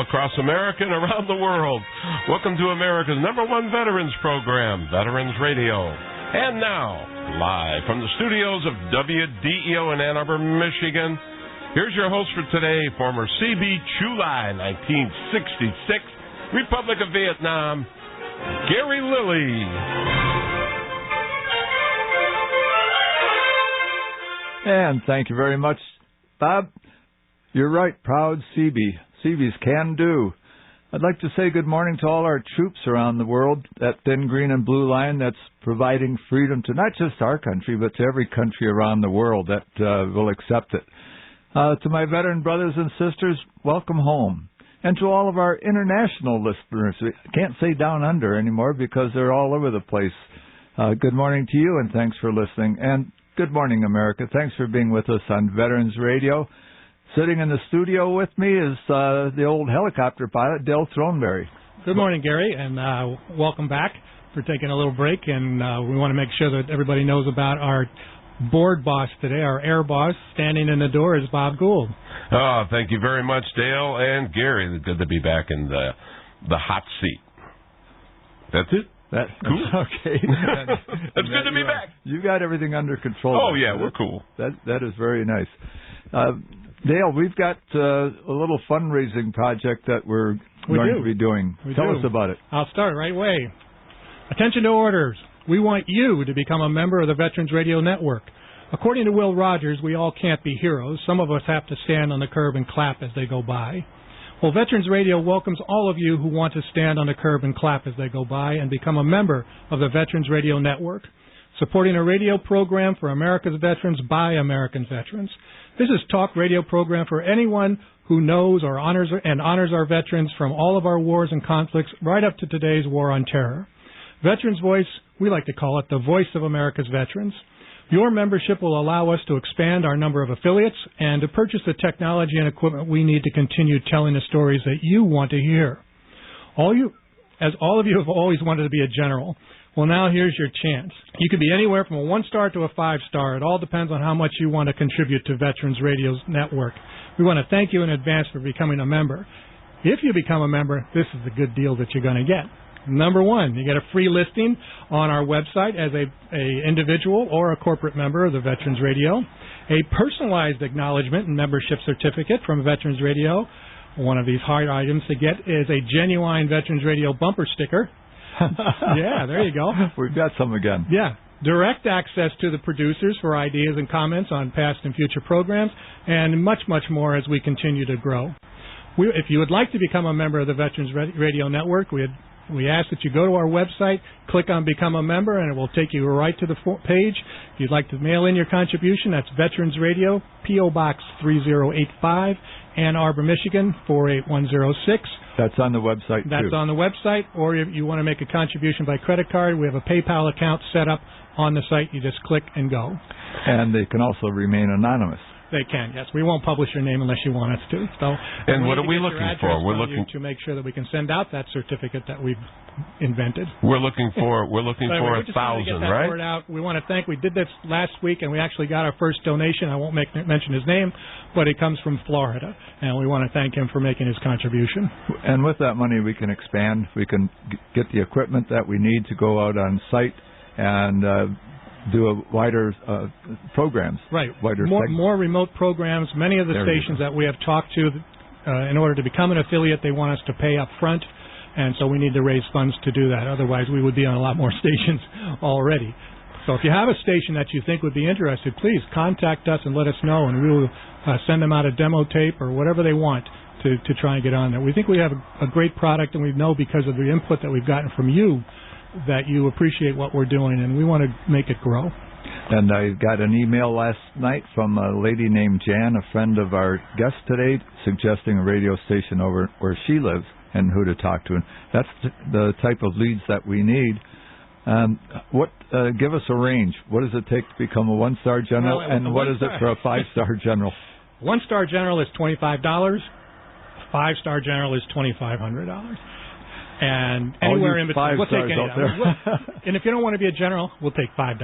across America and around the world. Welcome to America's #1 veterans program, Veterans Radio. And now, live from the studios of WDEO in Ann Arbor, Michigan, here's your host for today, former CB Chu Lai, 1966, Republic of Vietnam, Gary Lilly. And thank you very much, Bob. You're right, proud CB. CB's can do. I'd like to say good morning to all our troops around the world, that thin green and blue line that's providing freedom to not just our country, but to every country around the world that will accept it. To my veteran brothers and sisters, welcome home. And to all of our international listeners, we can't say down under anymore because they're all over the place. Good morning to you, and thanks for listening. And good morning, America. Thanks for being with us on Veterans Radio. Sitting in the studio with me is the old helicopter pilot, Dale Throneberry. Good morning, Gary, and welcome back for taking a little break. And we want to make sure that everybody knows about our board boss today, our air boss. Standing in the door is Bob Gould. Oh, thank you very much, Dale and Gary. Good to be back in the hot seat. That's it? That's cool. Okay. It's good to be back. You got everything under control. Oh, yeah, we're cool. That is very nice. Dale, we've got a little fundraising project that we're going to be doing. Tell us about it. I'll start right away. Attention to orders. We want you to become a member of the Veterans Radio Network. According to Will Rogers, we all can't be heroes. Some of us have to stand on the curb and clap as they go by. Well, Veterans Radio welcomes all of you who want to stand on the curb and clap as they go by and become a member of the Veterans Radio Network, supporting a radio program for America's veterans by American veterans. This is talk radio program for anyone who knows or honors our veterans from all of our wars and conflicts right up to today's war on terror. Veterans Voice, we like to call it the voice of America's veterans. Your membership will allow us to expand our number of affiliates and to purchase the technology and equipment we need to continue telling the stories that you want to hear. All of you have always wanted to be a general. Well, now here's your chance. You could be anywhere from a 1-star to a 5-star. It all depends on how much you want to contribute to Veterans Radio's network. We want to thank you in advance for becoming a member. If you become a member, this is the good deal that you're going to get. Number one, you get a free listing on our website as a individual or a corporate member of the Veterans Radio, a personalized acknowledgement and membership certificate from Veterans Radio. One of these hard items to get is a genuine Veterans Radio bumper sticker. Yeah, there you go. We've got some again. Yeah. Direct access to the producers for ideas and comments on past and future programs, and much, much more as we continue to grow. If you would like to become a member of the Veterans Radio Network, we ask that you go to our website, click on Become a Member, and it will take you right to the page. If you'd like to mail in your contribution, that's Veterans Radio, P.O. Box 3085, Ann Arbor, Michigan, 48106. That's on the website, That's on the website, or if you want to make a contribution by credit card, we have a PayPal account set up on the site. You just click and go. And they can also remain anonymous. They can, yes. We won't publish your name unless you want us to. So, and what are we looking for? We're looking to make sure that we can send out that certificate that we've invented. We're looking for 1,000, right? Word out. We want to thank. We did this last week, and we actually got our first donation. I won't mention his name, but it comes from Florida, and we want to thank him for making his contribution. And with that money, we can expand. We can get the equipment that we need to go out on site and do a wider programs. Right. Wider more remote programs. Many of the stations that we have talked to, in order to become an affiliate, they want us to pay up front, and so we need to raise funds to do that. Otherwise, we would be on a lot more stations already. So if you have a station that you think would be interested, please contact us and let us know, and we will send them out a demo tape or whatever they want to try and get on there. We think we have a great product, and we know because of the input that we've gotten from you that you appreciate what we're doing, and we want to make it grow. And I got an email last night from a lady named Jan, a friend of our guest today, suggesting a radio station over where she lives and who to talk to. And that's the type of leads that we need. Give us a range. What does it take to become a 1-star general, and what is it for a 5-star general? 1-star general is $25. 5-star general is $2,500. And anywhere in between, we'll take any of that. And if you don't want to be a general, we'll take $5.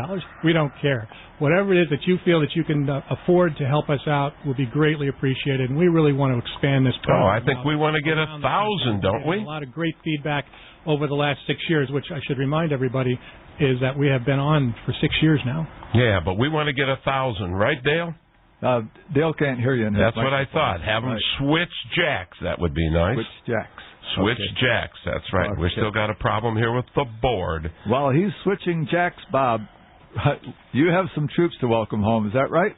We don't care. Whatever it is that you feel that you can afford to help us out will be greatly appreciated. And we really want to expand this program. I think we want to get 1,000, don't we? A lot of great feedback over the last 6 years, which I should remind everybody is that we have been on for 6 years now. Yeah, but we want to get 1,000, right, Dale? Dale can't hear you in his That's what I thought. Have them switch jacks. That would be nice. Switch jacks. Switch jacks. That's right. Okay. We've still got a problem here with the board. While he's switching jacks, Bob, you have some troops to welcome home. Is that right?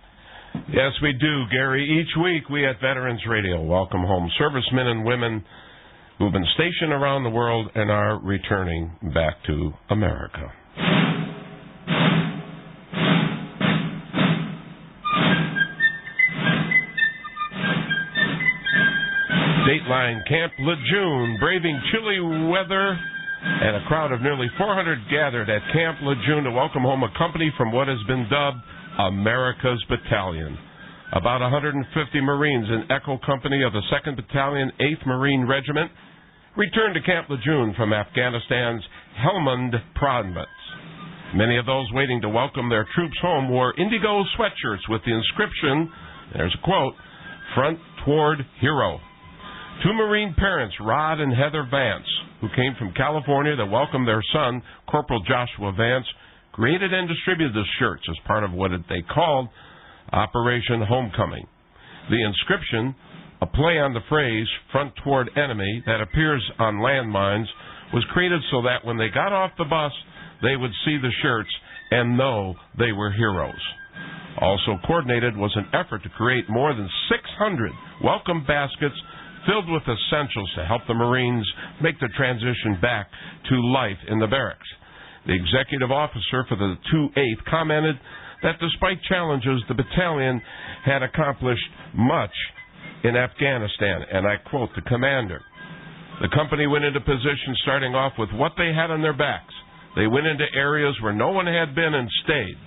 Yes, we do, Gary. Each week we at Veterans Radio welcome home servicemen and women who've been stationed around the world and are returning back to America. Dateline Camp Lejeune, braving chilly weather, and a crowd of nearly 400 gathered at Camp Lejeune to welcome home a company from what has been dubbed America's Battalion. About 150 Marines in Echo Company of the 2nd Battalion, 8th Marine Regiment, returned to Camp Lejeune from Afghanistan's Helmand Province. Many of those waiting to welcome their troops home wore indigo sweatshirts with the inscription, there's a quote, "Front Toward Hero." Two Marine parents, Rod and Heather Vance, who came from California to welcome their son, Corporal Joshua Vance, created and distributed the shirts as part of what they called Operation Homecoming. The inscription, a play on the phrase, "front toward enemy," that appears on landmines, was created so that when they got off the bus, they would see the shirts and know they were heroes. Also coordinated was an effort to create more than 600 welcome baskets filled with essentials to help the Marines make the transition back to life in the barracks. The executive officer for the 2/8th commented that despite challenges, the battalion had accomplished much in Afghanistan, and I quote the commander, "The company went into position starting off with what they had on their backs. They went into areas where no one had been and stayed,"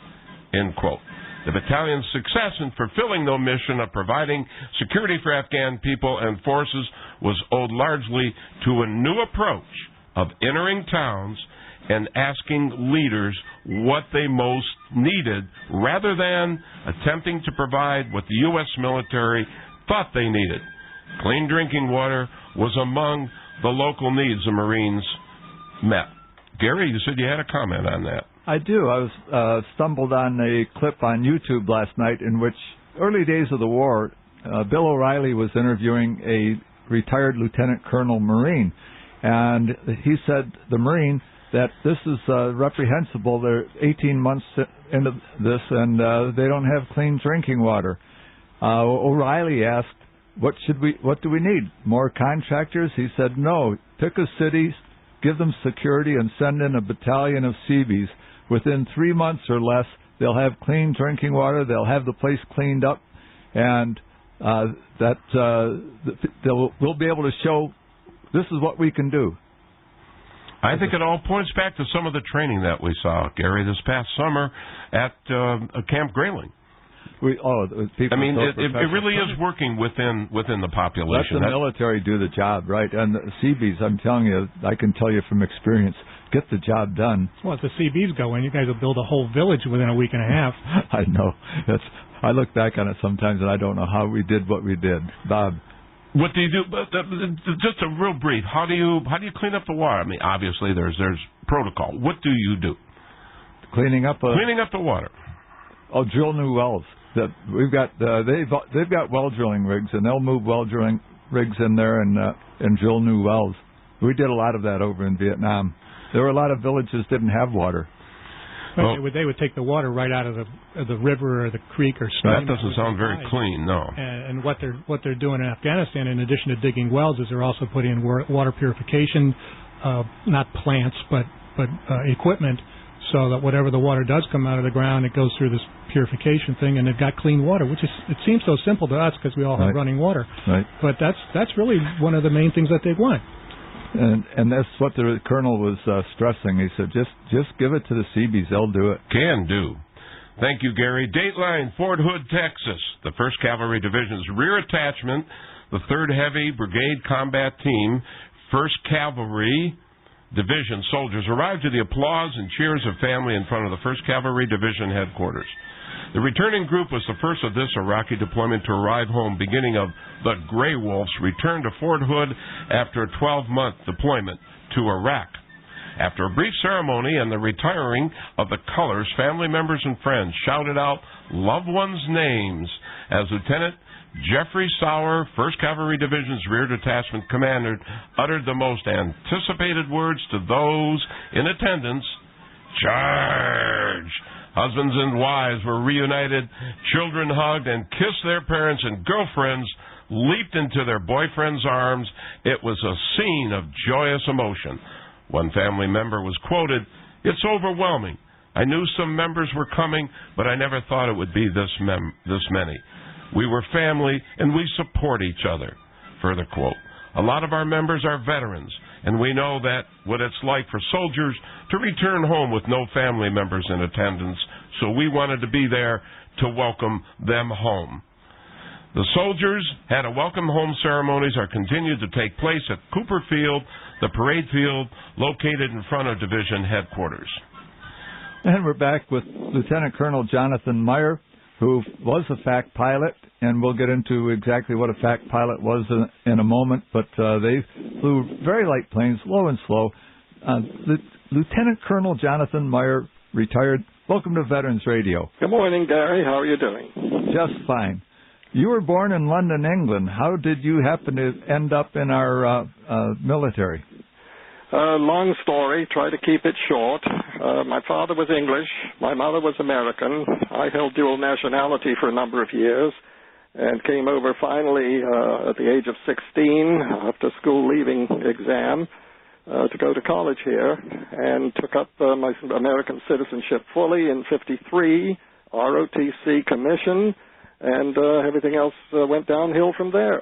end quote. The battalion's success in fulfilling the mission of providing security for Afghan people and forces was owed largely to a new approach of entering towns and asking leaders what they most needed rather than attempting to provide what the U.S. military thought they needed. Clean drinking water was among the local needs the Marines met. Gary, you said you had a comment on that. I do. I was stumbled on a clip on YouTube last night in which, early days of the war, Bill O'Reilly was interviewing a retired Lieutenant Colonel Marine, and he said, the Marine, that this is reprehensible. They're 18 months into this, and they don't have clean drinking water. O'Reilly asked, what do we need? More contractors? He said, no. Pick a city, give them security, and send in a battalion of Seabees. Within 3 months or less, they'll have clean drinking water. They'll have the place cleaned up, and we'll be able to show this is what we can do. I think it all points back to some of the training that we saw, Gary, this past summer at Camp Grayling. It really is working within the population. Let the military do the job, right? And the Seabees, I'm telling you, I can tell you from experience, get the job done. Well, if the Seabees go in, you guys will build a whole village within a week and a half. I know. I look back on it sometimes, and I don't know how we did what we did. Bob? What do you do? Just a real brief. How do you clean up the water? I mean, obviously there's protocol. What do you do? Cleaning up the water. Oh, drill new wells. We've got they've got well drilling rigs, and they'll move well drilling rigs in there and drill new wells. We did a lot of that over in Vietnam. There were a lot of villages didn't have water. Well, they would take the water right out of the river or the creek or stream. That doesn't sound very clean, no. And what they're doing in Afghanistan, in addition to digging wells, is they're also putting in water purification, not plants but equipment, so that whatever the water does come out of the ground, it goes through this purification thing, and they've got clean water, which it seems so simple to us because we all have running water. Right. But that's really one of the main things that they want. And that's what the colonel was stressing. He said, just give it to the Seabees. They'll do it. Can do. Thank you, Gary. Dateline, Fort Hood, Texas. The 1st Cavalry Division's rear attachment, the 3rd Heavy Brigade Combat Team, 1st Cavalry Division soldiers arrived to the applause and cheers of family in front of the 1st Cavalry Division headquarters. The returning group was the first of this Iraqi deployment to arrive home, beginning of the Grey Wolf's return to Fort Hood after a 12-month deployment to Iraq. After a brief ceremony and the retiring of the colors, family members and friends shouted out loved ones' names as Lieutenant Jeffrey Sauer, 1st Cavalry Division's Rear Detachment Commander, uttered the most anticipated words to those in attendance: "Charge!" Husbands and wives were reunited, children hugged and kissed their parents, and girlfriends leaped into their boyfriends' arms. It was a scene of joyous emotion. One family member was quoted, "It's overwhelming. I knew some members were coming, but I never thought it would be this many. We were family, and we support each other." Further quote, "A lot of our members are veterans, and we know that what it's like for soldiers to return home with no family members in attendance, so we wanted to be there to welcome them home." The soldiers had a welcome home ceremonies are continued to take place at Cooper Field, the parade field located in front of division headquarters. And we're back with Lieutenant Colonel Jonathan Myer, who was a FAC pilot, and we'll get into exactly what a FAC pilot was in a moment, but they flew very light planes, low and slow. Lieutenant Colonel Jonathan Myer, retired. Welcome to Veterans Radio. Good morning, Gary. How are you doing? Just fine. You were born in London, England. How did you happen to end up in our military? Long story. Try to keep it short. My father was English. My mother was American. I held dual nationality for a number of years and came over finally at the age of 16 after school leaving exam to go to college here, and took up my American citizenship fully in 53, ROTC commission, and everything else went downhill from there.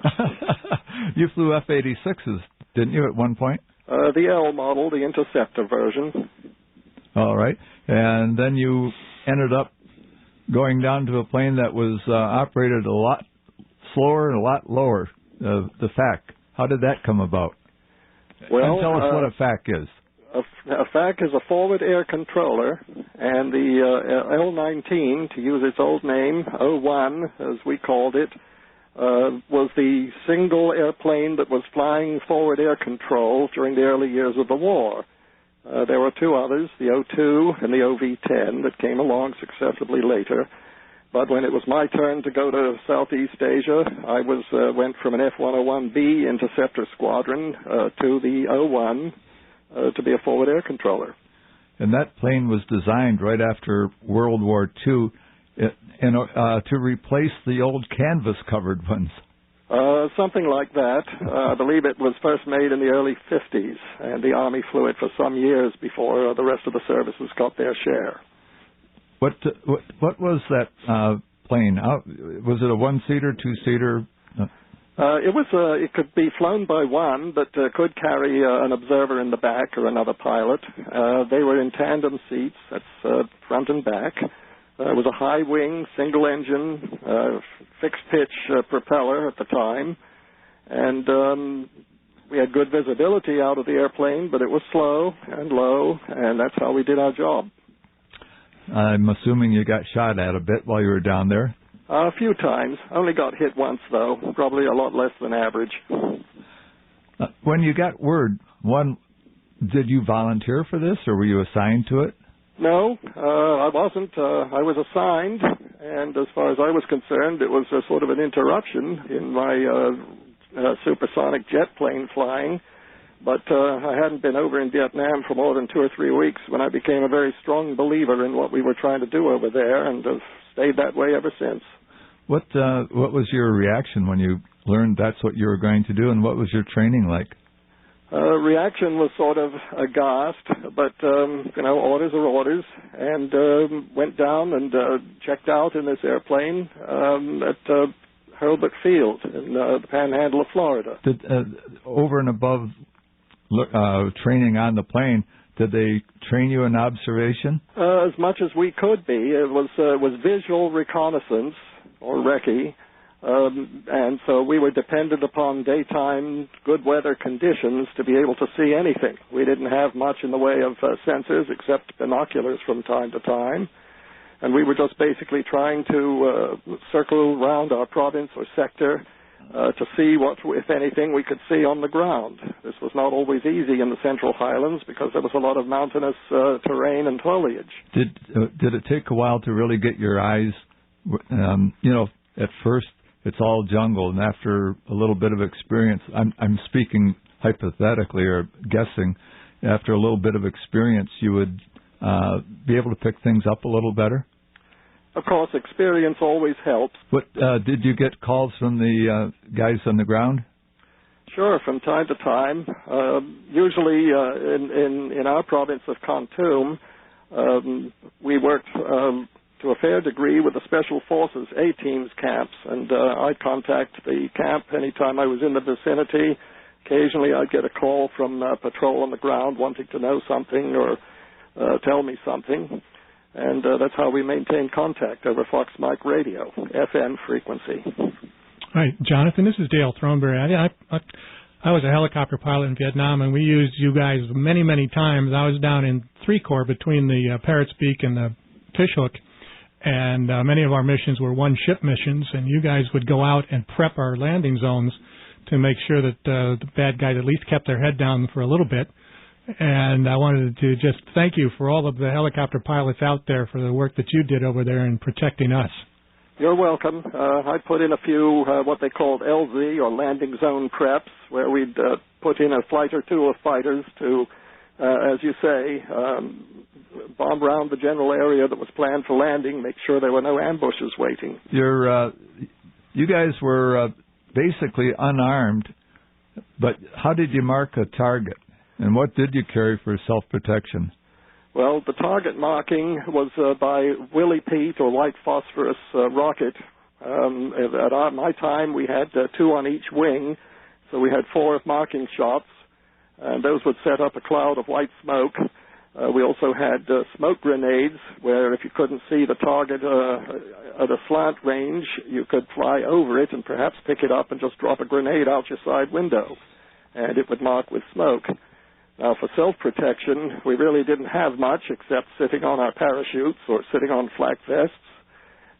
You flew F-86s, didn't you, at one point? The L model, the interceptor version. All right. And then you ended up going down to a plane that was operated a lot slower and a lot lower, the FAC. How did that come about? Well, and tell us what a FAC is. A FAC is a forward air controller, and the L-19, to use its old name, 01, as we called it, was the single airplane that was flying forward air control during the early years of the war. There were two others, the O2 and the OV-10, that came along successively later. But when it was my turn to go to Southeast Asia, I went from an F-101B interceptor squadron to the O-1 to be a forward air controller. And that plane was designed right after World War II to replace the old canvas-covered ones. Something like that. I believe it was first made in the early 50s, and the Army flew it for some years before the rest of the services got their share. What was that plane? Was it a one-seater, two-seater? It could be flown by one, but could carry an observer in the back or another pilot. They were in tandem seats, that's front and back. It was a high-wing, single-engine, fixed-pitch propeller at the time, and we had good visibility out of the airplane, but it was slow and low, and that's how we did our job. I'm assuming you got shot at a bit while you were down there. A few times. Only got hit once, though. Probably a lot less than average. When you got word, did you volunteer for this, or were you assigned to it? No, I wasn't. I was assigned, and as far as I was concerned, it was a sort of an interruption in my supersonic jet plane flying. But I hadn't been over in Vietnam for more than 2 or 3 weeks when I became a very strong believer in what we were trying to do over there, and have stayed that way ever since. What was your reaction when you learned that's what you were going to do, and what was your training like? Reaction was sort of aghast, but, orders are orders, and went down and checked out in this airplane at Hurlbut Field in the Panhandle of Florida. Over and above training on the plane, did they train you in observation? As much as we could be. It was visual reconnaissance, or recce. And so we were dependent upon daytime good weather conditions to be able to see anything. We didn't have much in the way of sensors except binoculars from time to time. And we were just basically trying to circle around our province or sector to see what, if anything, we could see on the ground. This was not always easy in the Central Highlands because there was a lot of mountainous terrain and foliage. Did it take a while to really get your eyes, at first it's all jungle, and after a little bit of experience, I'm speaking hypothetically or guessing, after a little bit of experience you would be able to pick things up a little better? Of course, experience always helps. What did you get calls from the guys on the ground? Sure, from time to time. Usually in our province of Khartoum, we worked to a fair degree with the Special Forces A-Teams camps, and I'd contact the camp anytime I was in the vicinity. Occasionally I'd get a call from patrol on the ground wanting to know something or tell me something. And that's how we maintain contact over Fox Mike radio, FM frequency. Right, Jonathan, this is Dale Throneberry. I was a helicopter pilot in Vietnam, and we used you guys many, many times. I was down in 3 Corps between the Parrot's Beak and the Fishhook, and many of our missions were one-ship missions, and you guys would go out and prep our landing zones to make sure that the bad guys at least kept their head down for a little bit. And I wanted to just thank you for all of the helicopter pilots out there for the work that you did over there in protecting us. You're welcome. I put in a few what they called LZ, or landing zone preps, where we'd put in a flight or two of fighters to, as you say, bomb around the general area that was planned for landing, make sure there were no ambushes waiting. You guys were basically unarmed, but how did you mark a target? And what did you carry for self-protection? Well, the target marking was by Willie Pete or white phosphorus rocket. At my time, we had 2 on each wing, so we had 4 marking shots, and those would set up a cloud of white smoke. We also had smoke grenades, where if you couldn't see the target at a slant range, you could fly over it and perhaps pick it up and just drop a grenade out your side window, and it would mark with smoke. Now, for self-protection, we really didn't have much except sitting on our parachutes or sitting on flak vests,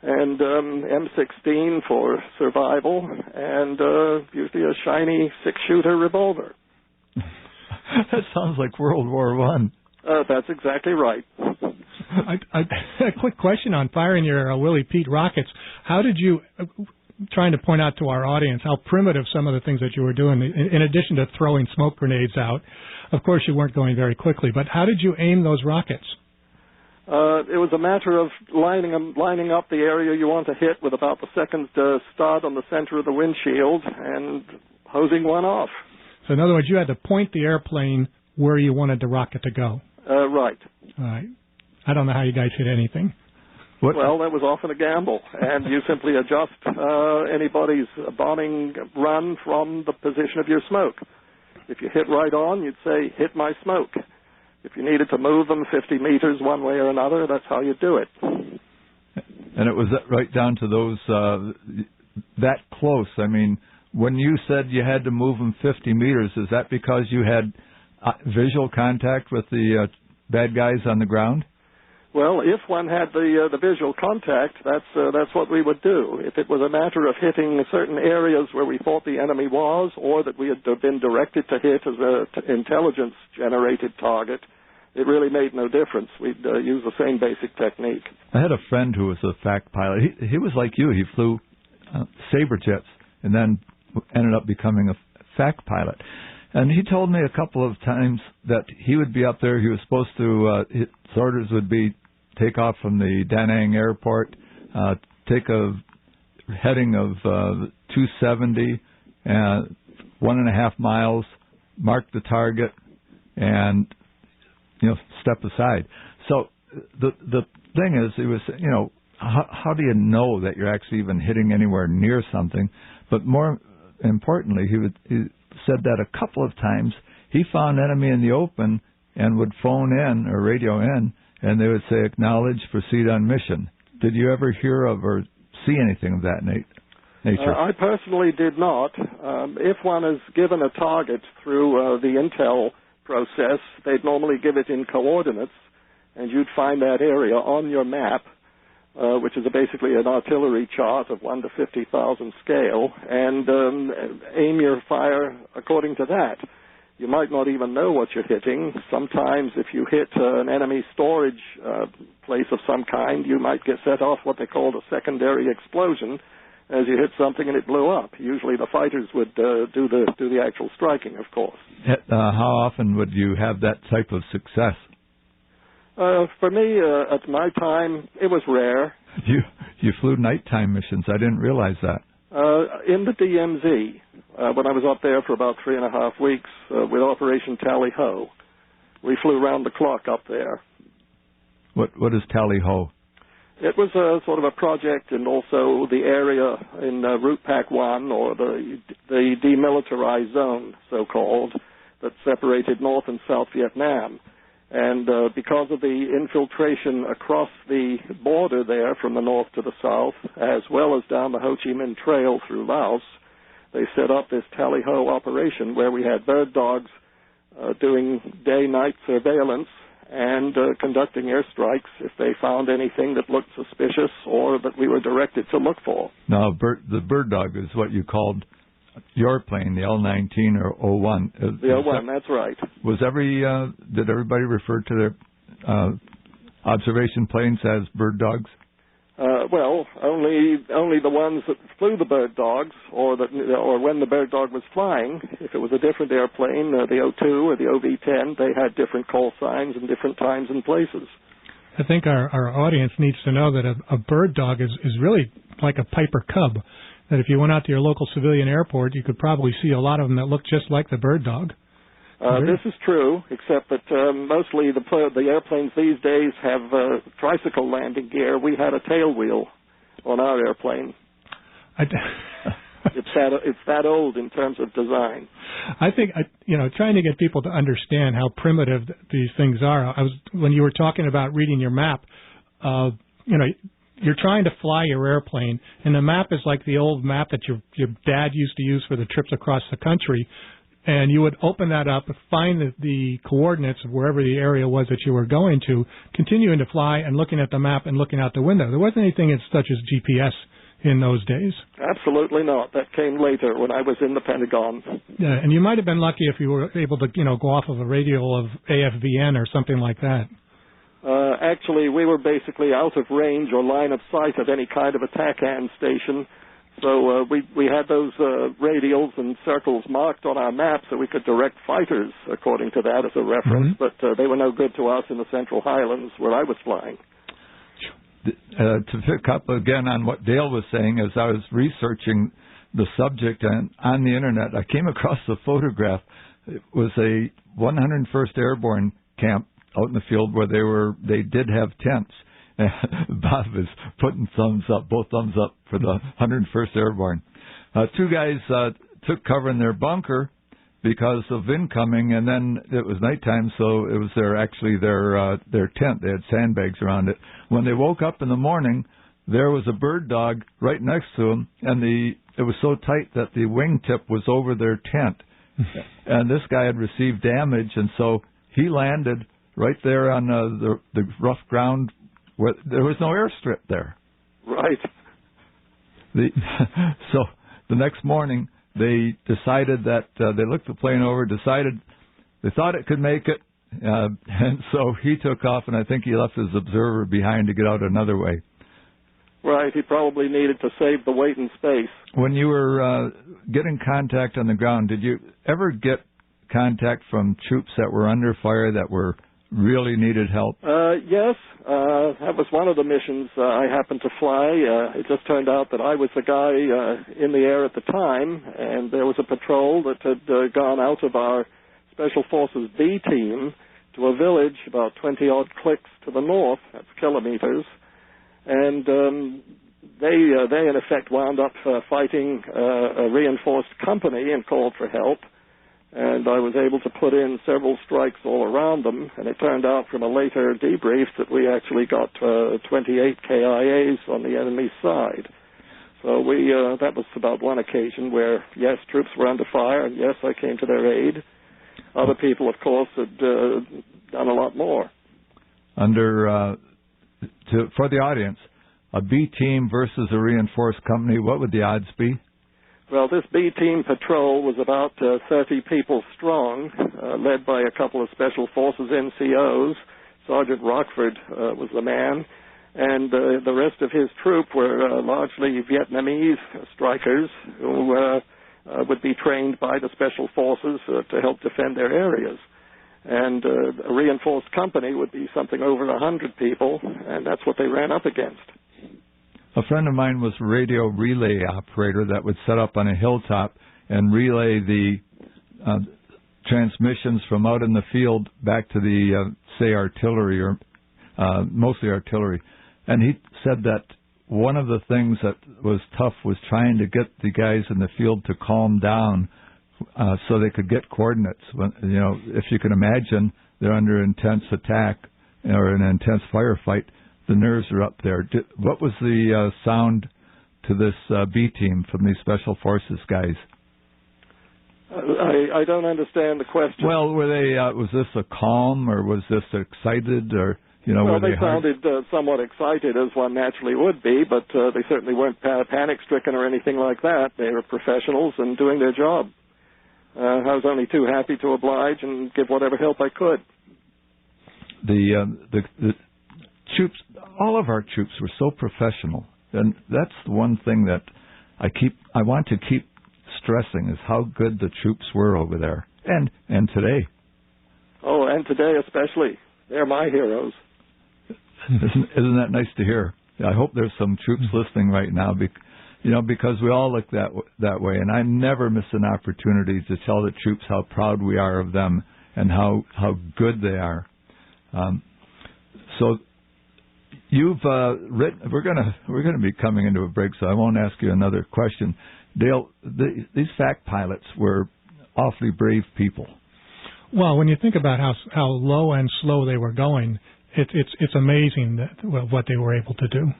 and M16 for survival, and usually a shiny 6-shooter revolver. That sounds like World War I. That's exactly right. A quick question on firing your Willie Pete rockets. How did you, trying to point out to our audience how primitive some of the things that you were doing, in addition to throwing smoke grenades out, of course you weren't going very quickly, but how did you aim those rockets? It was a matter of lining up the area you want to hit with about the second stud on the center of the windshield and hosing one off. So in other words, you had to point the airplane where you wanted the rocket to go. Right. All right. I don't know how you guys hit anything. Well, that was often a gamble, and you simply adjust anybody's bombing run from the position of your smoke. If you hit right on, you'd say, hit my smoke. If you needed to move them 50 meters one way or another, that's how you do it. And it was right down to those, that close. I mean, when you said you had to move them 50 meters, is that because you had visual contact with the bad guys on the ground? Well, if one had the visual contact, that's what we would do. If it was a matter of hitting certain areas where we thought the enemy was, or that we had been directed to hit as an intelligence-generated target, it really made no difference. We'd use the same basic technique. I had a friend who was a FAC pilot. He was like you. He flew Sabre jets and then ended up becoming a FAC pilot. And he told me a couple of times that he would be up there. He was supposed to, his orders would be take off from the Da Nang airport, take a heading of 270, 1.5 miles, mark the target, and, step aside. So the thing is, it was, how do you know that you're actually even hitting anywhere near something? But more importantly, he said that a couple of times he found enemy in the open and would phone in or radio in, and they would say, acknowledge, proceed on mission. Did you ever hear of or see anything of that, Nate? nature? I personally did not. If one is given a target through the intel process, they'd normally give it in coordinates, and you'd find that area on your map, which is basically an artillery chart of 1 to 50,000 scale, and aim your fire according to that. You might not even know what you're hitting. Sometimes if you hit an enemy storage place of some kind, you might get set off what they called a secondary explosion as you hit something and it blew up. Usually the fighters would do the actual striking, of course. How often would you have that type of success? For me, at my time, it was rare. You flew nighttime missions. I didn't realize that. In the DMZ, when I was up there for about 3.5 weeks with Operation Tally-Ho, we flew round the clock up there. What is Tally-Ho? It was sort of a project, and also the area in Route Pack 1, or the demilitarized zone, so-called, that separated North and South Vietnam. And because of the infiltration across the border there from the north to the south, as well as down the Ho Chi Minh Trail through Laos, they set up this Tally-Ho operation where we had bird dogs doing day-night surveillance and conducting airstrikes if they found anything that looked suspicious or that we were directed to look for. Now, the bird dog is what you called your plane, the L-19 or O-1. The O-1, that's right. Did everybody refer to their observation planes as bird dogs? Well, only the ones that flew the bird dogs, or when the bird dog was flying. If it was a different airplane, the O-2 or the OV-10, they had different call signs and different times and places. I think our audience needs to know that a bird dog is really like a Piper Cub. That if you went out to your local civilian airport, you could probably see a lot of them that look just like the bird dog. This is true, except that mostly the airplanes these days have tricycle landing gear. We had a tail wheel on our airplane. It's that old in terms of design. I think trying to get people to understand how primitive these things are. When you were talking about reading your map, you're trying to fly your airplane, and the map is like the old map that your dad used to use for the trips across the country. And you would open that up, find the coordinates of wherever the area was that you were going to, continuing to fly and looking at the map and looking out the window. There wasn't anything such as GPS in those days. Absolutely not. That came later when I was in the Pentagon. Yeah, and you might have been lucky if you were able to, go off of a radio of AFVN or something like that. Actually, we were basically out of range or line of sight of any kind of a TACAN station. So we had those radials and circles marked on our map so we could direct fighters according to that as a reference, but they were no good to us in the Central Highlands where I was flying. To pick up again on what Dale was saying, as I was researching the subject and on the Internet, I came across a photograph. It was a 101st Airborne camp out in the field where they did have tents. Bob is putting thumbs up, both thumbs up for the 101st Airborne. Two guys took cover in their bunker because of incoming, and then it was nighttime, so it was their tent. They had sandbags around it. When they woke up in the morning, there was a bird dog right next to them, and it was so tight that the wingtip was over their tent. And this guy had received damage, and so he landed right there on the rough ground where there was no airstrip there. Right. So the next morning, they decided that they looked the plane over, decided they thought it could make it, and so he took off, and I think he left his observer behind to get out another way. Right, he probably needed to save the weight and space. When you were getting contact on the ground, did you ever get contact from troops that were under fire that really needed help? Yes, that was one of the missions I happened to fly. It just turned out that I was the guy in the air at the time, and there was a patrol that had gone out of our Special Forces B team to a village about 20-odd clicks to the north, that's kilometers, and they in effect wound up fighting a reinforced company and called for help. And I was able to put in several strikes all around them, and it turned out from a later debrief that we actually got 28 KIAs on the enemy's side. So that was about one occasion where, yes, troops were under fire, and yes, I came to their aid. Other people, of course, had done a lot more. For the audience, a B team versus a reinforced company, what would the odds be? Well, this B-team patrol was about 30 people strong, led by a couple of Special Forces NCOs. Sergeant Rockford was the man, and the rest of his troop were largely Vietnamese strikers who would be trained by the Special Forces to help defend their areas. And a reinforced company would be something over 100 people, and that's what they ran up against. A friend of mine was a radio relay operator that would set up on a hilltop and relay the transmissions from out in the field back to the, say, artillery, or mostly artillery. And he said that one of the things that was tough was trying to get the guys in the field to calm down so they could get coordinates. When, if you can imagine, they're under intense attack or an intense firefight. The nerves are up there. What was the sound to this B team from these Special Forces guys? I don't understand the question. Well, were they? Was this a calm, or was this excited, or well, were they sounded somewhat excited, as one naturally would be, but they certainly weren't panic-stricken or anything like that. They were professionals and doing their job. I was only too happy to oblige and give whatever help I could. The troops, all of our troops were so professional, and that's the one thing that I want to keep stressing is how good the troops were over there, and today. Oh, and today especially. They're my heroes. Isn't that nice to hear? I hope there's some troops listening right now, because we all look that way, and I never miss an opportunity to tell the troops how proud we are of them and how good they are. So you've written. We're gonna be coming into a break, so I won't ask you another question. Dale, these fact pilots were awfully brave people. Well, when you think about how low and slow they were going, it's amazing what they were able to do.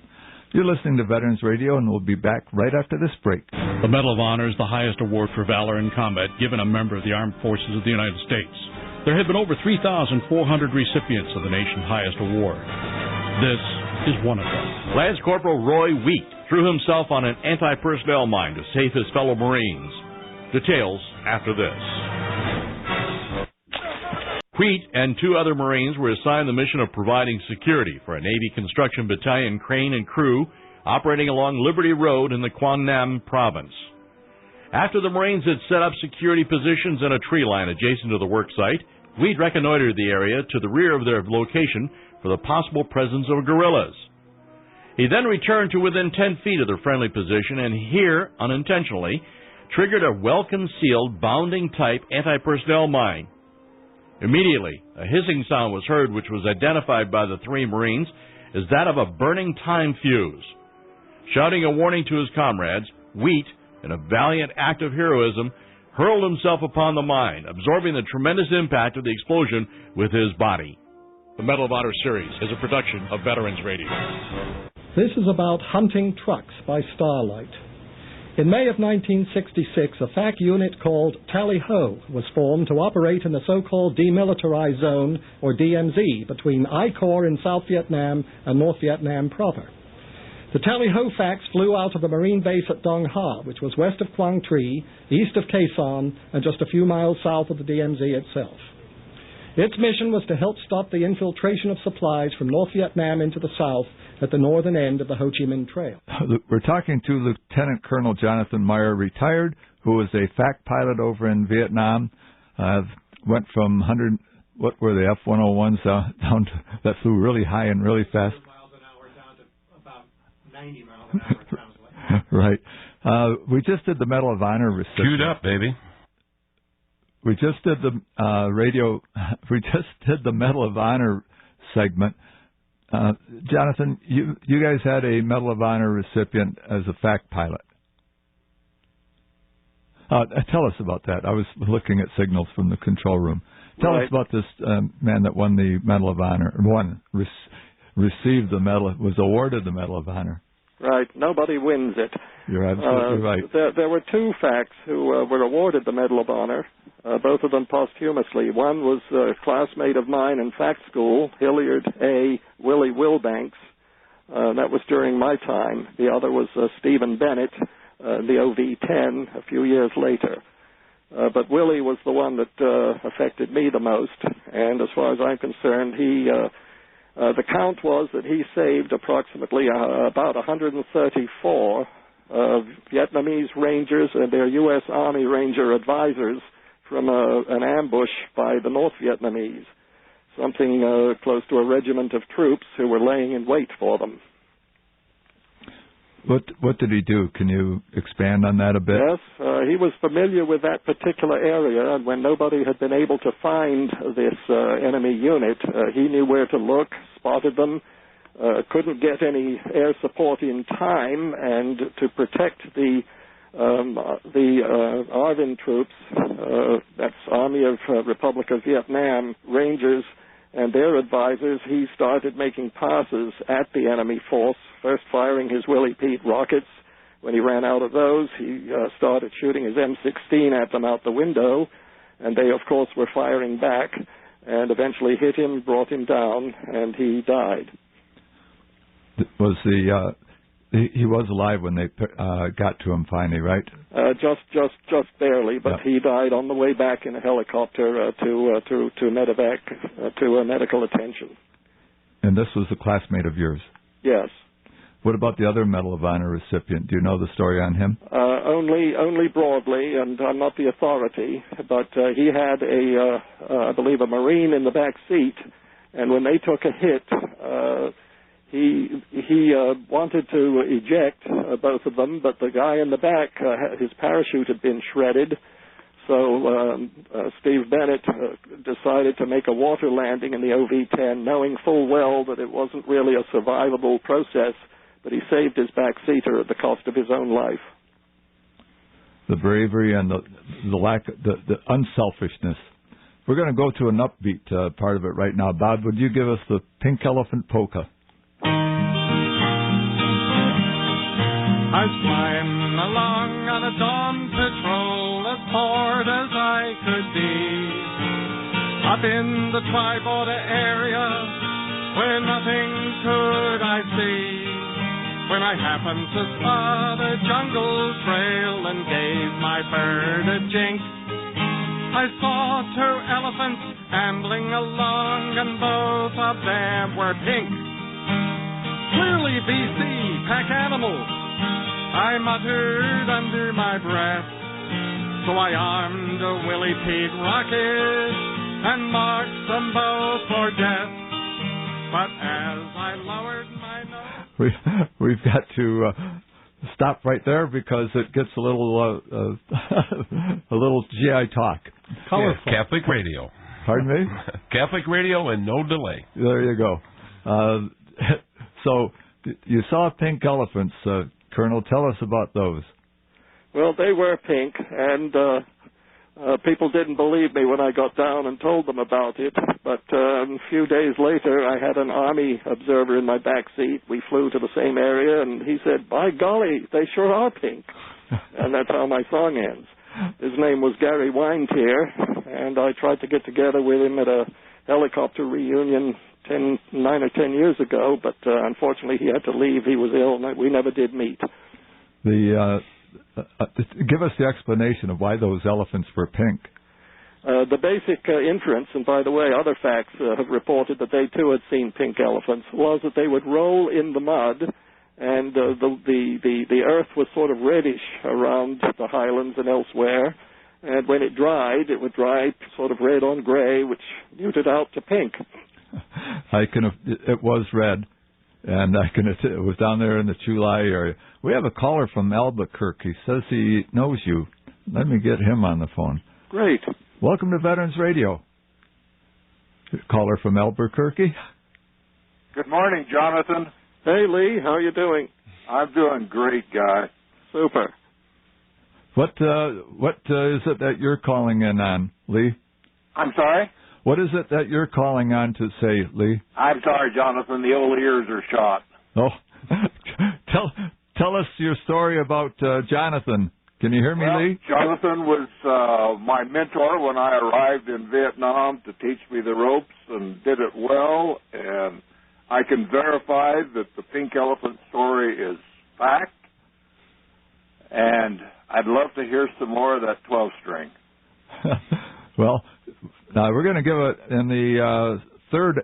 You're listening to Veterans Radio, and we'll be back right after this break. The Medal of Honor is the highest award for valor in combat given a member of the Armed Forces of the United States. There have been over 3,400 recipients of the nation's highest award. This is one of them. Lance Corporal Roy Wheat threw himself on an anti-personnel mine to save his fellow Marines. Details after this. Wheat and 2 other Marines were assigned the mission of providing security for a Navy construction battalion crane and crew operating along Liberty Road in the Quang Nam province. After the Marines had set up security positions in a tree line adjacent to the work site, Wheat reconnoitered the area to the rear of their location for the possible presence of guerrillas. He then returned to within 10 feet of their friendly position and here, unintentionally, triggered a well-concealed, bounding-type anti-personnel mine. Immediately, a hissing sound was heard which was identified by the 3 Marines as that of a burning time fuse. Shouting a warning to his comrades, Wheat, in a valiant act of heroism, hurled himself upon the mine, absorbing the tremendous impact of the explosion with his body. The Medal of Honor series is a production of Veterans Radio. This is about hunting trucks by starlight. In May of 1966, a FAC unit called Tally Ho was formed to operate in the so-called Demilitarized Zone, or DMZ, between I Corps in South Vietnam and North Vietnam proper. The Tally Ho FACs flew out of the Marine base at Dong Ha, which was west of Quang Tri, east of Khe Sanh, and just a few miles south of the DMZ itself. Its mission was to help stop the infiltration of supplies from North Vietnam into the south at the northern end of the Ho Chi Minh Trail. We're talking to Lieutenant Colonel Jonathan Myer, retired, who was a FAC pilot over in Vietnam. Went from 100, what were they, F-101s down to, that flew really high and really fast. 100 miles an hour down to about 90 miles an hour, it sounds like. Right. We just did the Medal of Honor recipient. Queued up, baby. We just did the we just did the Medal of Honor segment. Jonathan, you guys had a Medal of Honor recipient as a FAC pilot. Tell us about that. I was looking at signals from the control room. Tell us about this man that won the Medal of Honor. Received the medal, was awarded the Medal of Honor. Right. Nobody wins it. You're absolutely right. There were two facts who were awarded the Medal of Honor, both of them posthumously. One was a classmate of mine in fact school, Hilliard A. Willie Wilbanks. That was during my time. The other was Stephen Bennett, the OV-10, a few years later. But Willie was the one that affected me the most, and as far as I'm concerned, the count was that he saved approximately about 134 Vietnamese Rangers and their U.S. Army Ranger advisors from an ambush by the North Vietnamese, something close to a regiment of troops who were laying in wait for them. What did he do? Can you expand on that a bit? Yes, he was familiar with that particular area, and when nobody had been able to find this enemy unit, he knew where to look, spotted them, couldn't get any air support in time, and to protect the ARVN troops, that's Army of Republic of Vietnam Rangers, and their advisors, he started making passes at the enemy force, first firing his Willie Pete rockets. When he ran out of those, he started shooting his M16 at them out the window, and they, of course, were firing back, and eventually hit him, brought him down, and he died. He was alive when they got to him finally, right? Just barely, but he died on the way back in a helicopter to medevac, to medical attention. And this was a classmate of yours? Yes. What about the other Medal of Honor recipient? Do you know the story on him? Only broadly, and I'm not the authority, but he had I believe a Marine in the back seat, and when they took a hit, he wanted to eject both of them, but the guy in the back, his parachute had been shredded, so Steve Bennett decided to make a water landing in the OV-10, knowing full well that it wasn't really a survivable process, but he saved his back seater at the cost of his own life. The bravery and the lack, the unselfishness. We're going to go to an upbeat part of it right now. Bob, would you give us the Pink Elephant Polka? I was flying along on a dawn patrol, as bored as I could be, up in the tri-border area where nothing could I see, when I happened to spot a jungle trail and gave my bird a jink. I saw two elephants ambling along, and both of them were pink. Clearly BC pack animals, I muttered under my breath. So I armed a Willie Pete rocket and marked them both for death. But as I lowered my nose... We've got to stop right there because it gets a little a little GI talk. Colorful. Yeah, Catholic radio. Pardon me? Catholic radio and no delay. There you go. So you saw pink elephants. Colonel, tell us about those. Well, they were pink, and people didn't believe me when I got down and told them about it. But a few days later, I had an Army observer in my back seat. We flew to the same area, and he said, "By golly, they sure are pink." And that's how my song ends. His name was Gary Weintier, and I tried to get together with him at a helicopter reunion 9 or 10 years ago, but unfortunately he had to leave. He was ill, and we never did meet. Give us the explanation of why those elephants were pink. The basic inference, and by the way, other facts have reported that they too had seen pink elephants, was that they would roll in the mud, and the earth was sort of reddish around the highlands and elsewhere, and when it dried, it would dry sort of red on gray, which muted out to pink. It was red, and it was down there in the Chulai area. We have a caller from Albuquerque. He says he knows you. Let me get him on the phone. Great. Welcome to Veterans Radio. Caller from Albuquerque. Good morning, Jonathan. Hey, Lee. How are you doing? I'm doing great, guy. Super. What is it that you're calling in on, Lee? I'm sorry? What is it that you're calling on to say, Lee? I'm sorry, Jonathan. The old ears are shot. Oh, tell us your story about Jonathan. Can you hear me, Lee? Jonathan was my mentor when I arrived in Vietnam to teach me the ropes, and did it well. And I can verify that the pink elephant story is fact. And I'd love to hear some more of that 12-string. Well, we're going to give it in the third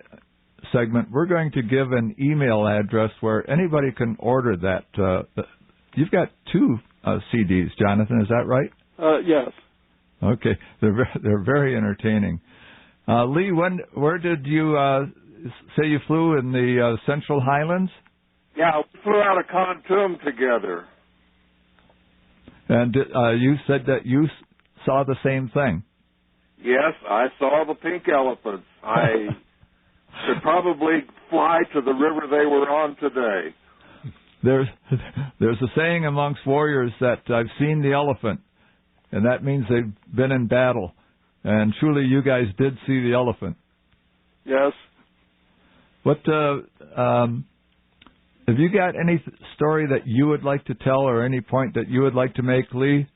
segment. We're going to give an email address where anybody can order that. You've got 2 CDs, Jonathan. Is that right? Yes. Okay, they're very entertaining. Lee, where did you say you flew in the Central Highlands? Yeah, we flew out of Khartoum together. And you said that you saw the same thing. Yes, I saw the pink elephants. I could probably fly to the river they were on today. There's a saying amongst warriors that I've seen the elephant, and that means they've been in battle. And truly, you guys did see the elephant. Yes. What have you got any story that you would like to tell, or any point that you would like to make, Lee?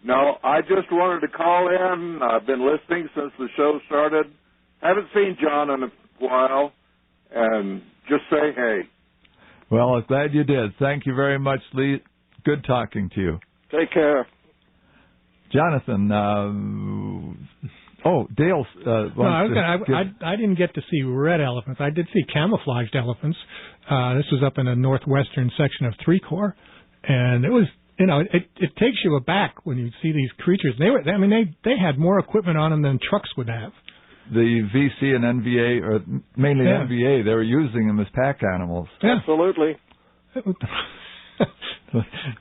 No, I just wanted to call in. I've been listening since the show started. Haven't seen John in a while, and just say hey. Well, I'm glad you did. Thank you very much, Lee. Good talking to you. Take care. Jonathan, Dale. I didn't get to see red elephants. I did see camouflaged elephants. This was up in the northwestern section of Three Corps, and it was, it takes you aback when you see these creatures. They had more equipment on them than trucks would have. The VC and NVA, or mainly NVA, they were using them as pack animals. Yeah. Absolutely.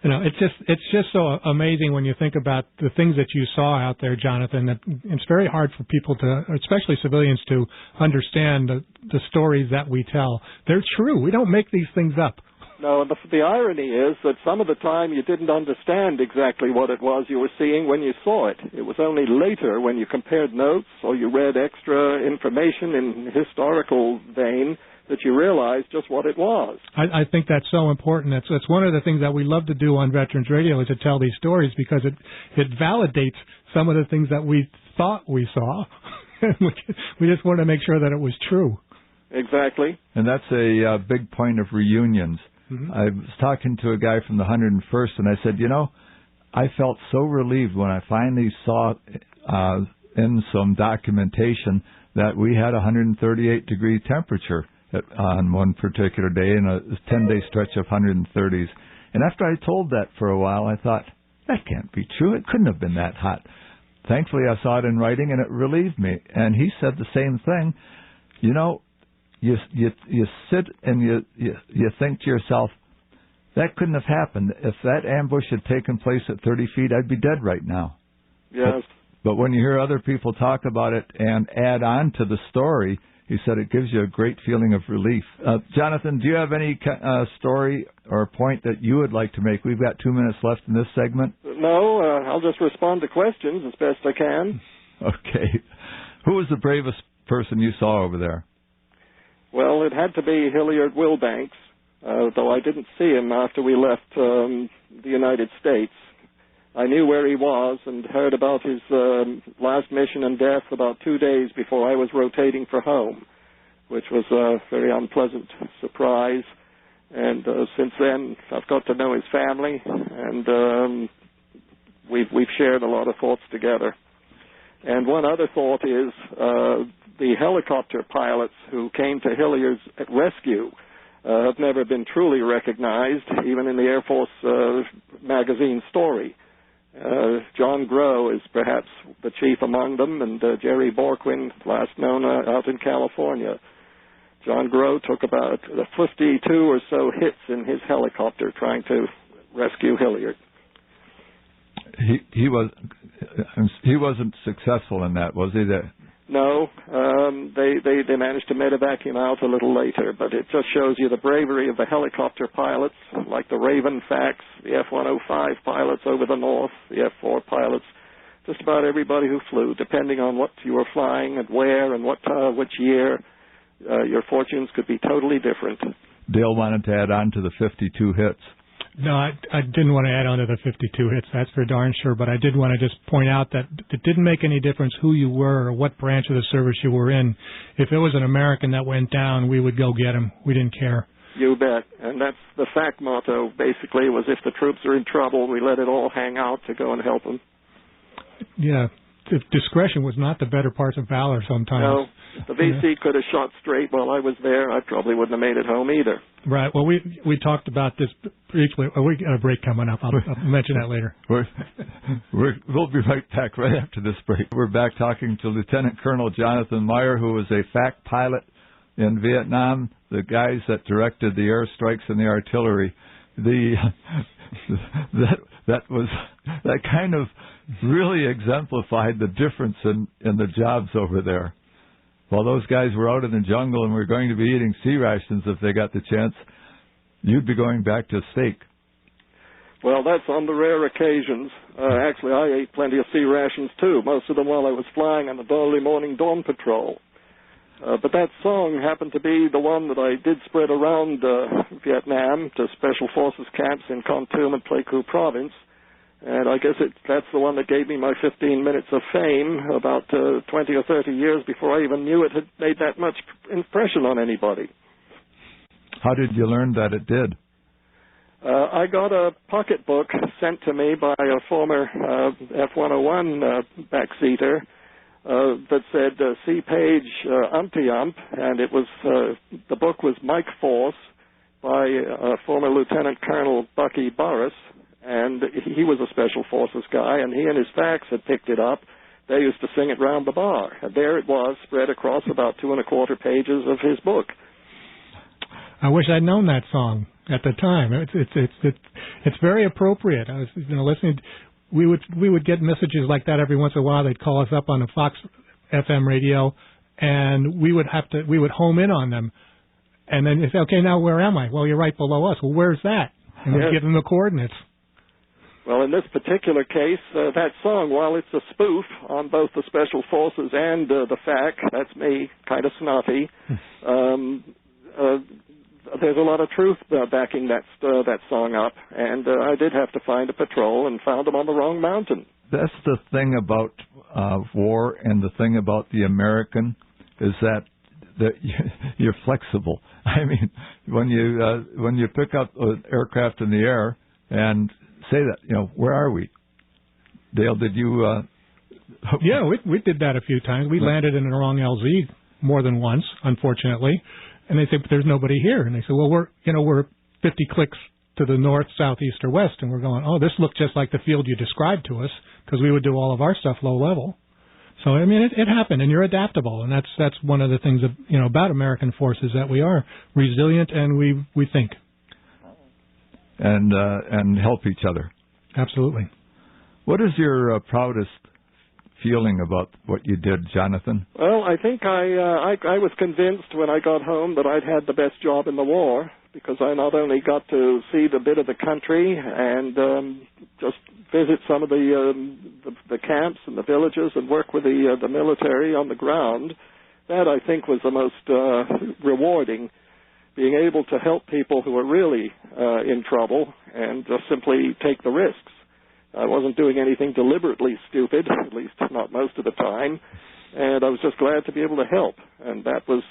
It's just so amazing when you think about the things that you saw out there, Jonathan. That it's very hard for people to, especially civilians, to understand the stories that we tell. They're true. We don't make these things up. No, and the irony is that some of the time you didn't understand exactly what it was you were seeing when you saw it. It was only later when you compared notes or you read extra information in historical vein that you realized just what it was. I think that's so important. It's one of the things that we love to do on Veterans Radio is to tell these stories, because it validates some of the things that we thought we saw. We just want to make sure that it was true. Exactly. And that's a big point of reunions. Mm-hmm. I was talking to a guy from the 101st, and I said, I felt so relieved when I finally saw in some documentation that we had 138-degree temperature on one particular day in a 10-day stretch of 130s. And after I told that for a while, I thought, that can't be true. It couldn't have been that hot. Thankfully, I saw it in writing, and it relieved me. And he said the same thing. You sit and you think to yourself, that couldn't have happened. If that ambush had taken place at 30 feet, I'd be dead right now. Yes. But when you hear other people talk about it and add on to the story, he said it gives you a great feeling of relief. Jonathan, do you have any story or point that you would like to make? We've got 2 minutes left in this segment. No, I'll just respond to questions as best I can. Okay. Who was the bravest person you saw over there? Well, it had to be Hilliard Wilbanks, though I didn't see him after we left the United States. I knew where he was and heard about his last mission and death about 2 days before I was rotating for home, which was a very unpleasant surprise. And since then, I've got to know his family, and we've shared a lot of thoughts together. And one other thought is the helicopter pilots who came to Hilliard's rescue have never been truly recognized, even in the Air Force magazine story. John Grow is perhaps the chief among them, and Jerry Borquin, last known out in California. John Grow took about 52 or so hits in his helicopter trying to rescue Hilliard. He wasn't successful in that, was he? No, they managed to medevac him out a little later, but it just shows you the bravery of the helicopter pilots, like the Raven Fax, the F-105 pilots over the north, the F-4 pilots, just about everybody who flew, depending on what you were flying and where and which year, your fortunes could be totally different. Dale wanted to add on to the 52 hits. No, I didn't want to add on to the 52 hits, that's for darn sure, but I did want to just point out that it didn't make any difference who you were or what branch of the service you were in. If it was an American that went down, we would go get him. We didn't care. You bet. And that's the FAC motto, basically, was if the troops are in trouble, we let it all hang out to go and help them. Yeah. Discretion was not the better part of valor sometimes. No, the VC could have shot straight while I was there. I probably wouldn't have made it home either. Right. Well, we talked about this briefly. We got a break coming up. I'll mention that later. We'll be right back right after this break. We're back talking to Lieutenant Colonel Jonathan Myer, who was a FAC pilot in Vietnam, the guys that directed the airstrikes and the artillery. That kind of really exemplified the difference in the jobs over there. While those guys were out in the jungle and were going to be eating sea rations if they got the chance, you'd be going back to steak. Well, that's on the rare occasions. Actually, I ate plenty of sea rations, too, most of them while I was flying on the early morning dawn patrol. But that song happened to be the one that I did spread around Vietnam to Special Forces camps in Kon Tum and Pleiku Province. And I guess that's the one that gave me my 15 minutes of fame about 20 or 30 years before I even knew it had made that much impression on anybody. How did you learn that it did? I got a pocketbook sent to me by a former F-101 backseater that said, see page umpty-ump, and it was, the book was Mike Force by former Lieutenant Colonel Bucky Burris, and he was a Special Forces guy, and he and his facs had picked it up. They used to sing it round the bar, and there it was, spread across about 2 1/4 pages of his book. I wish I'd known that song at the time. It's very appropriate. I was listening. We would get messages like that every once in a while. They'd call us up on the Fox FM radio, and we would home in on them. And then they say, okay, now where am I? Well, you're right below us. Well, where's that? And we'd give them the coordinates. Well, in this particular case, that song, while it's a spoof on both the Special Forces and the FAC, that's me, kind of snotty, there's a lot of truth backing that song up, and I did have to find a patrol and found them on the wrong mountain. That's the thing about war, and the thing about the American is that you're flexible. I mean, when you pick up an aircraft in the air and say that, where are we? Dale, did you... Yeah, we did that a few times. We landed in the wrong LZ more than once, unfortunately. And they say, but there's nobody here. And they say, well, we're 50 clicks to the north, south, east, or west. And we're going, oh, this looked just like the field you described to us, because we would do all of our stuff low level. So, I mean, it happened, and you're adaptable. And that's one of the things about American forces, that we are resilient and we think. And help each other. Absolutely. What is your proudest feeling about what you did, Jonathan? Well, I think I was convinced when I got home that I'd had the best job in the war, because I not only got to see the bit of the country and just visit some of the camps and the villages and work with the military on the ground. That, I think, was the most rewarding. Being able to help people who are really in trouble and just simply take the risks. I wasn't doing anything deliberately stupid, at least not most of the time, and I was just glad to be able to help. And that was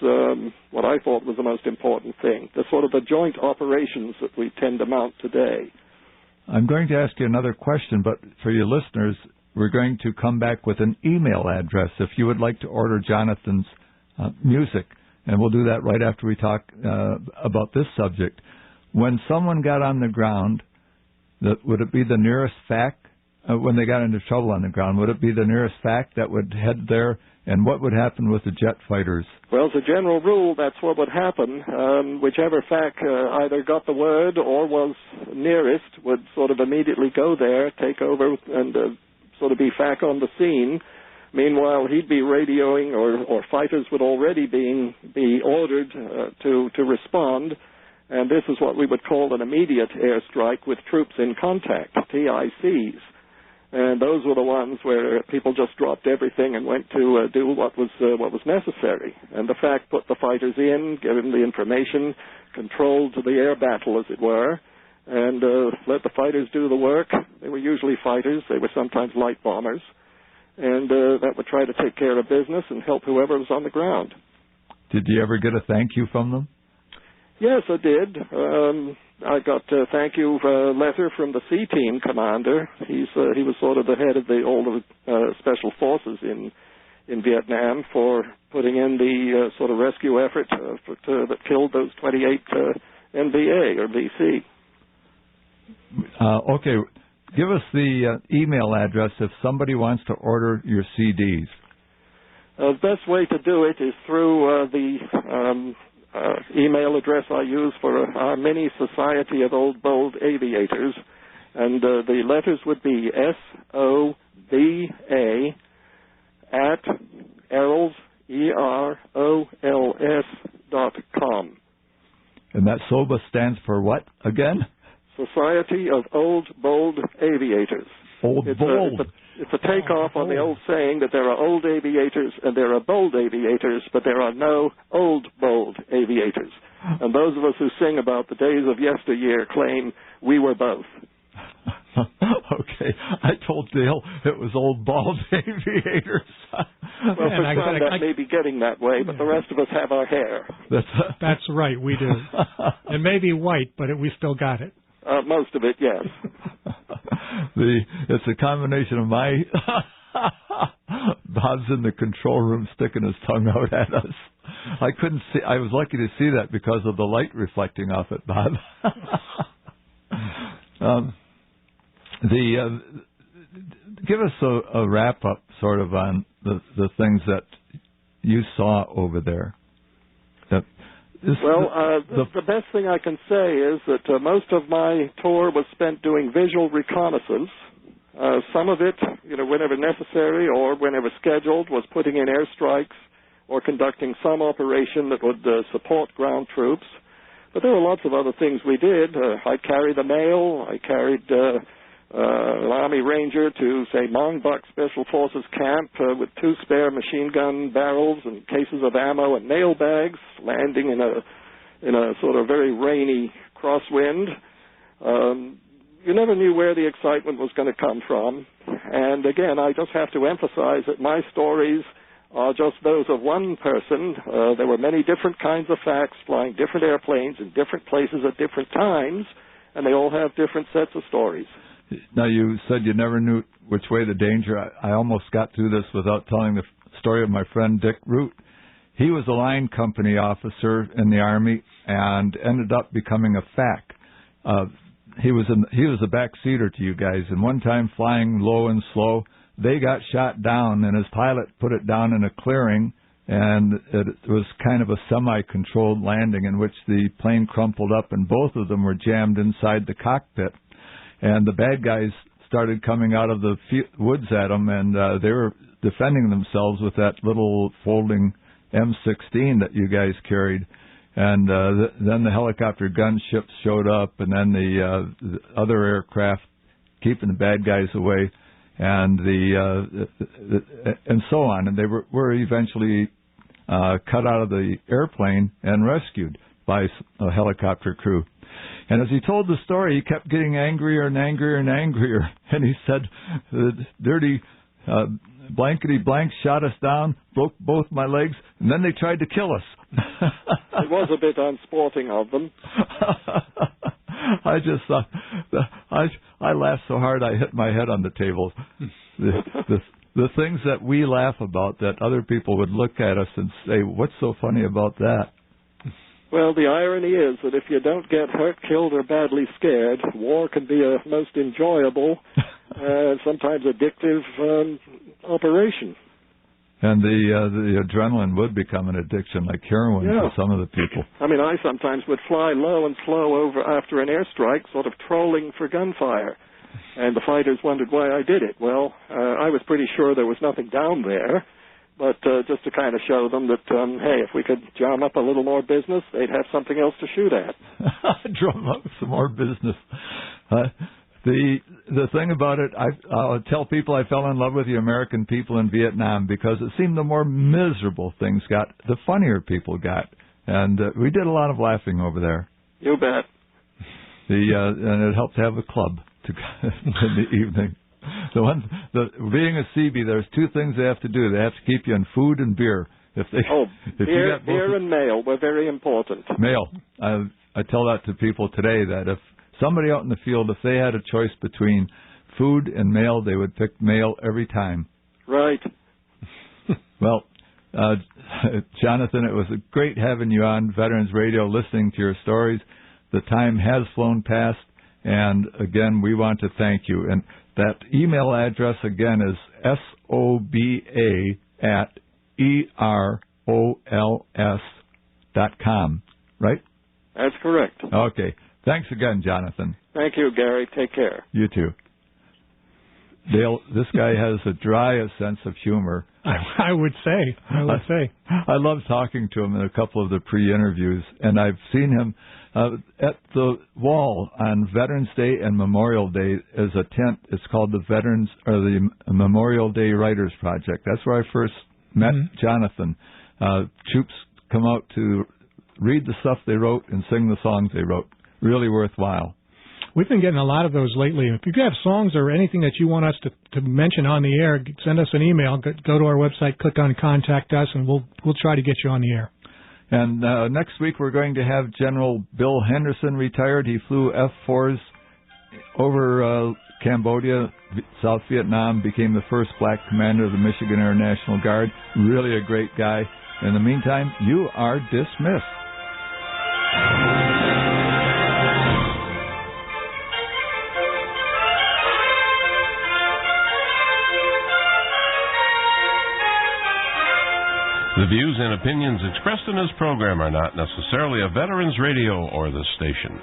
what I thought was the most important thing, the sort of the joint operations that we tend to mount today. I'm going to ask you another question, but for your listeners, we're going to come back with an email address if you would like to order Jonathan's music. And we'll do that right after we talk about this subject. When someone got on the ground, would it be the nearest FAC, when they got into trouble on the ground, would it be the nearest FAC that would head there? And what would happen with the jet fighters? Well, as a general rule, that's what would happen. Whichever FAC either got the word or was nearest would sort of immediately go there, take over, and sort of be FAC on the scene. Meanwhile, he'd be radioing, or fighters would already be ordered to respond, and this is what we would call an immediate airstrike with troops in contact, TICs. And those were the ones where people just dropped everything and went to do what was necessary. And the FAC put the fighters in, gave them the information, controlled the air battle, as it were, and let the fighters do the work. They were usually fighters. They were sometimes light bombers. And that would try to take care of business and help whoever was on the ground. Did you ever get a thank you from them? Yes, I did. I got a thank you letter from the C-Team commander. He was sort of the head of all the special forces in Vietnam for putting in the sort of rescue effort that killed those 28 NVA or VC. Okay. Give us the email address if somebody wants to order your CDs. The best way to do it is through the email address I use for our mini Society of Old Bold Aviators. And the letters would be SOBA at Erols, EROLS.com. And that SOBA stands for what again? Society of Old Bold Aviators. Bold. It's a takeoff on the old saying that there are old aviators and there are bold aviators, but there are no old bold aviators. And those of us who sing about the days of yesteryear claim we were both. Okay. I told Dale it was old bald aviators. Well, for some that may be getting that way, but the rest of us have our hair. That's right, we do. It may be white, but we still got it. Most of it, yes. It's a combination of my Bob's in the control room sticking his tongue out at us. I couldn't see. I was lucky to see that because of the light reflecting off it, Bob. Give us a wrap up, sort of, on the things that you saw over there. The best thing I can say is that most of my tour was spent doing visual reconnaissance. Some of it, whenever necessary or whenever scheduled, was putting in airstrikes or conducting some operation that would support ground troops. But there were lots of other things we did. I carried the mail. I carried an Army Ranger to, say, Mongbuk Special Forces camp with 2 spare machine gun barrels and cases of ammo and mail bags, landing in a sort of very rainy crosswind. You never knew where the excitement was going to come from. And again, I just have to emphasize that my stories are just those of one person. There were many different kinds of facts flying different airplanes in different places at different times, and they all have different sets of stories. Now, you said you never knew which way the danger. I almost got through this without telling the story of my friend Dick Root. He was a line company officer in the Army and ended up becoming a FAC. He was a backseater to you guys, and one time flying low and slow, they got shot down, and his pilot put it down in a clearing, and it was kind of a semi-controlled landing in which the plane crumpled up, and both of them were jammed inside the cockpit. And the bad guys started coming out of the woods at them, and they were defending themselves with that little folding M16 that you guys carried. And then the helicopter gunships showed up, and then the other aircraft keeping the bad guys away, and and so on. And they were eventually cut out of the airplane and rescued by a helicopter crew. And as he told the story, he kept getting angrier and angrier and angrier. And he said, the dirty blankety blank shot us down, broke both my legs, and then they tried to kill us. It was a bit unsporting of them. I just thought, I laughed so hard I hit my head on the table. The things that we laugh about that other people would look at us and say, what's so funny about that? Well, the irony is that if you don't get hurt, killed, or badly scared, war can be a most enjoyable, sometimes addictive operation. And the adrenaline would become an addiction, like heroin for some of the people. I mean, I sometimes would fly low and slow over after an airstrike, sort of trolling for gunfire. And the fighters wondered why I did it. Well, I was pretty sure there was nothing down there. But just to kind of show them that, hey, if we could drum up a little more business, they'd have something else to shoot at. Drum up some more business. The thing about it, I'll tell people I fell in love with the American people in Vietnam because it seemed the more miserable things got, the funnier people got. And we did a lot of laughing over there. You bet. And it helps to have a club in the evening. Being a CB, there's two things they have to do. They have to keep you in food and beer. Beer and mail were very important. Mail. I tell that to people today, that if somebody out in the field, if they had a choice between food and mail, they would pick mail every time. Right. Well, Jonathan, it was great having you on Veterans Radio, listening to your stories. The time has flown past, and again, we want to thank you. And that email address again is soba@erols.com, right? That's correct. Okay. Thanks again, Jonathan. Thank you, Gary. Take care. You too. Dale, this guy has a dry sense of humor. I would say. I love talking to him in a couple of the pre-interviews, and I've seen him at the wall on Veterans Day and Memorial Day as a tent. It's called the Memorial Day Writers Project. That's where I first met Jonathan. Troops come out to read the stuff they wrote and sing the songs they wrote. Really worthwhile. We've been getting a lot of those lately. If you have songs or anything that you want us to mention on the air, send us an email. Go to our website, click on Contact Us, and we'll try to get you on the air. And next week we're going to have General Bill Henderson, retired. He flew F-4s over Cambodia, South Vietnam, became the first black commander of the Michigan Air National Guard. Really a great guy. In the meantime, you are dismissed. The views and opinions expressed in this program are not necessarily of Veterans Radio or this station.